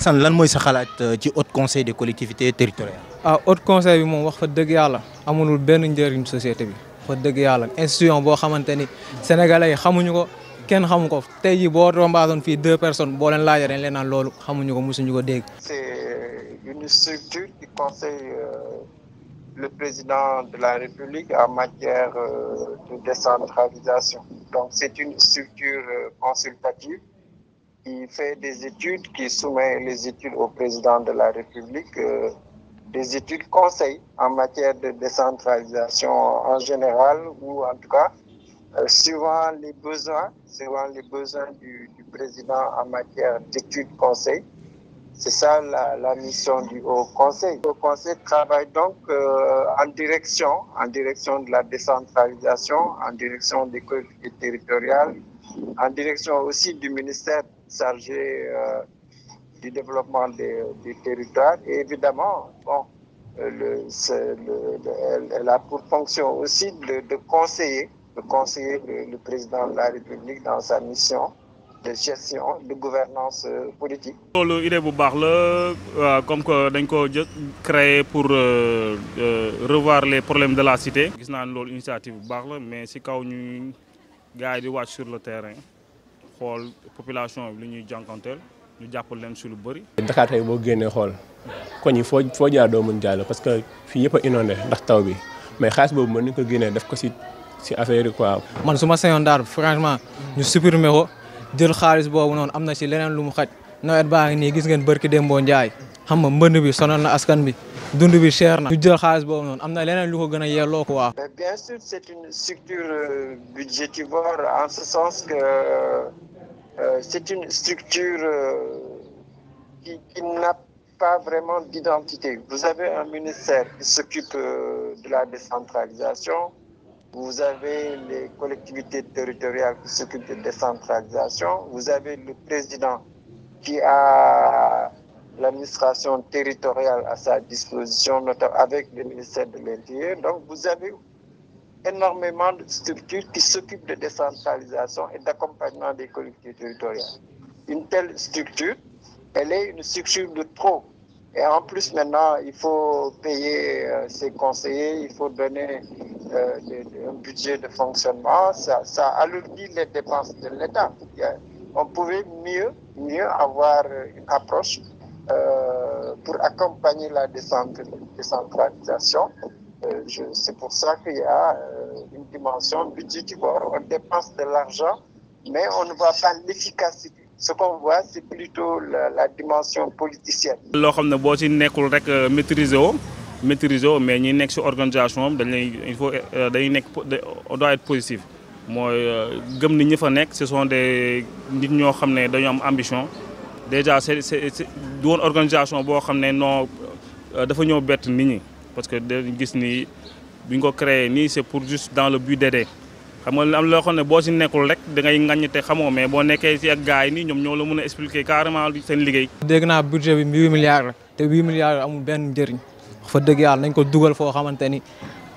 Assane lan mooy sa xalaat ci haut conseil des collectivités territoriales. haut conseil bi moom wax fa dëgg yàlla amulul benn njëriñ société bi fa dëgg yàlla institution boo xamante ni sénégalais yi xamuñu ko kenn xamu ko tey jii boo rombaasoon fii 2 personnes boo leen laajee dañ leen naan loolu xamuñu ko mosuñu ko dégg. C'est une structure qui conseille le président de la République en matière de décentralisation. Donc c'est une structure consultative qui fait des études, qui soumet les études au président de la République, des études conseils en matière de décentralisation en général ou en tout cas suivant les besoins du président en matière d'études conseils. C'est ça la mission du Haut Conseil. Le Haut Conseil travaille donc en direction de la décentralisation, en direction des collectivités territoriales, en direction aussi du ministère chargé du développement des territoires. Et évidemment, bon, elle a pour fonction aussi de conseiller le président de la République dans sa mission de gestion, de gouvernance politique. loolu idée bu baax la comme que dañ ko créé pour revoir les problèmes de la cité. gis naa ne loolu initiative bu baax la mais si kaw ñu gars yi di wàcc sur le terrain xool population bi lu ñuy jànkanteel ñu jàppal leen si lu bëri. Dakar tey boo génnee xool koñ yi foo jaar doo mën jàll parce que fii yëpp a inondé ndax taw bi mais xaalis boobu mën nañu ko génnee def ko si affaire yi quoi. man su ma sañoon daal franchement ñu supprimer ko jël xaalis boobu noonu am na si leneen lu mu xaj nawet baa ngi nii gis ngeen barki Dembo Ndiaye xam nga mbënd bi sonal na askan bi dund bi cher na. ñu jël xaalis boobu noonu am na leneen lu ko gën a yelloo quoi. Mais bien sûr c'est une structure budgétivore en ce sens que c'est une structure qui n'a pas vraiment d'identité. Vous avez un ministère qui s'occupe de la décentralisation. Vous avez les collectivités territoriales qui s'occupent de décentralisation. Vous avez le président qui a l'administration territoriale à sa disposition, notamment avec le ministère de l'Intérieur. Donc vous avez énormément de structures qui s'occupent de décentralisation et d'accompagnement des collectivités territoriales. Une telle structure, elle est une structure de trop. Et en plus, maintenant, il faut payer ses conseillers, il faut donner un budget de fonctionnement. Ça alourdit les dépenses de l'État. On pouvait mieux avoir une approche pour accompagner la décentralisation. C'est pour ça qu'il y a une dimension budgétivore. On dépense de l'argent, mais on ne voit pas l'efficacité. Ce qu'on voit, c'est plutôt la dimension politicienne. loo xam ne boo ci nekkul rek maîtriser woo mais ñi nekk si organisation am il faut dañuy nekk on doit être positif mooy gëm ni ñi fa nekk ce sont des nit ñoo xam ne dañoo am ambition déjà c'est du woon organisation boo xam ne non dafa ñëw bett nit ñi parce que dañu gis ni bi ñu ko créé nii c'est pour juste dans le but d'aider. xam nga am loo xam ne boo si nekkul rek da ngay ŋaññi te xamoo mais boo nekkee si ak gars yi nii ñoom ñoo la mën a expliquer carrément seen liggéey. dégg naa budget bi 8 milliards la te 8 milliards amul benn njëriñ fa dëgg yàlla nañ ko dugal foo xamante ni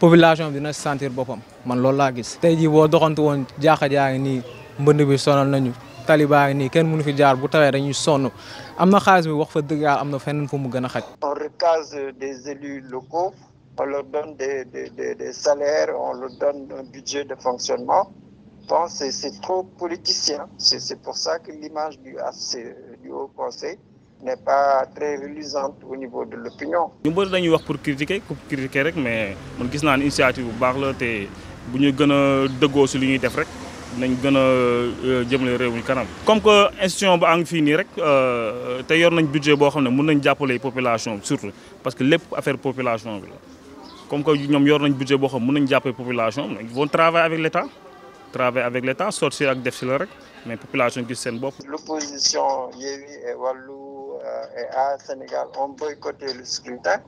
population bi dina si sentir boppam man loolu laa gis. tey jii boo doxantu woon jaaxa jaa ngi nii mbënd bi sonal nañu tali baa ngi nii kenn mënu fi jaar bu tawee dañuy sonn am na xaalis bi wax fa dëgg yàlla am na feneen fu mu gën a xaj. On recase des élus locaux. On leur donne des salaires, on leur donne un budget de fonctionnement. Bon, c'est trop politicien. C'est pour ça que l'image du Haut Conseil n'est pas très reluisante au niveau de l'opinion. ñu bëri dañuy wax pour critiquer rek mais man gis naa ne initiative bu baax la te bu ñu gën a dëggoo si li ñuy def rek nañ gën a jëmale réew mi kanam. comme que institution ba ngi fii nii rek te yor nañ budget boo xam ne mën nañ jàppale population surtout parce que lépp affaire population bi la. comme que ñoom yor nañ budget boo xam mën nañ jàppee population ils vont travailler avec l'État sortir ak def si la rek mais population gis seen bopp. L'opposition Yewwi et Wallu et A Sénégal ont boycotté le scrutin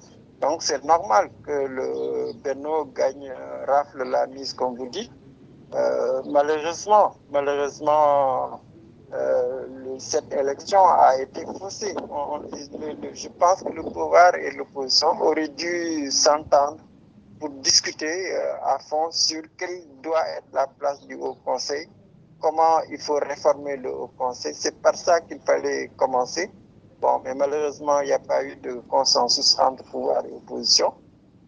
donc c'est normal que le Benno gagne rafle la mise comme vous dites malheureusement cette élection a été faussée. Je pense que le pouvoir et l'opposition auraient dû s'entendre pour discuter à fond sur quelle doit être la place du Haut Conseil, comment il faut réformer le Haut Conseil. C'est par ça qu'il fallait commencer. Bon, mais malheureusement, il n'y a pas eu de consensus entre pouvoir et opposition.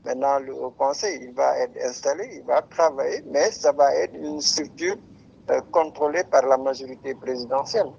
Maintenant, le Haut Conseil, il va être installé, il va travailler, mais ça va être une structure contrôlée par la majorité présidentielle.